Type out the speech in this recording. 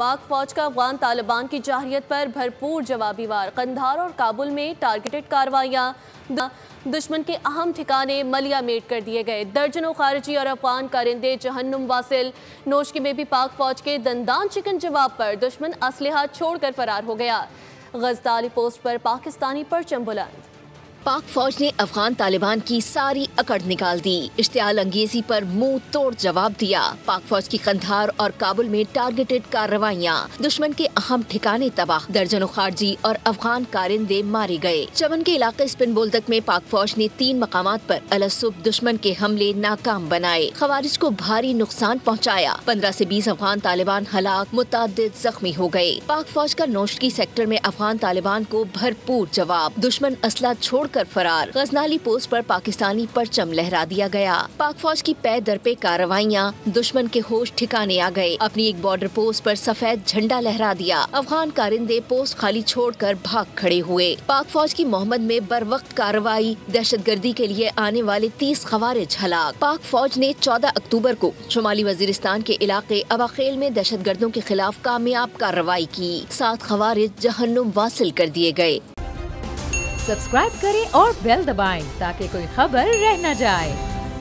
पाक फौज का अफगान तालिबान की जारहियत पर भरपूर जवाबी वार। कंधार और काबुल में टारगेटेड कार्रवाइयाँ, दुश्मन के अहम ठिकाने मलिया मेट कर दिए गए। दर्जनों खारिजी और अफगान कारिंदे जहन्नुम वासिल। नोशकी में भी पाक फौज के दंदान चिकन जवाब पर दुश्मन असलहा छोड़कर फरार हो गया। गजदाली पोस्ट पर पाकिस्तानी परचम बुलंद। पाक फौज ने अफगान तालिबान की सारी अकड़ निकाल दी। इश्तियाल अंगेजी पर मुंह तोड़ जवाब दिया। पाक फौज की कंधार और काबुल में टारगेटेड कार्रवाइयाँ, दुश्मन के अहम ठिकाने तबाह। दर्जनों खारजी और अफगान कारिंदे मारे गए। चमन के इलाके स्पिन बोल्दक में पाक फौज ने 3 मकामात पर अलसुब दुश्मन के हमले नाकाम बनाए। खवारिज को भारी नुकसान पहुँचाया। 15 से 20 अफगान तालिबान हलाक, मुतअद्दिद जख्मी हो गए। पाक फौज का नोशकी सेक्टर में अफगान तालिबान को भरपूर जवाब। दुश्मन असला छोड़ कर फरार। गजनाली पोस्ट पर पाकिस्तानी परचम लहरा दिया गया। पाक फौज की पै दर पे कार्रवाइयाँ, दुश्मन के होश ठिकाने आ गए। अपनी एक बॉर्डर पोस्ट पर सफेद झंडा लहरा दिया। अफगान कारिंदे पोस्ट खाली छोड़कर भाग खड़े हुए। पाक फौज की मोहम्मद में बर वक्त कार्रवाई, दहशतगर्दी के लिए आने वाले 30 खवारिज हलाक। पाक फौज ने 14 अक्टूबर को शुमाली वजीरिस्तान के इलाके अबाखेल में दहशतगर्दों के खिलाफ कामयाब कार्रवाई की। 7 खवारिज जहन्नुम वासिल कर दिए गए। सब्सक्राइब करें और बेल दबाएं ताकि कोई खबर रह न जाए।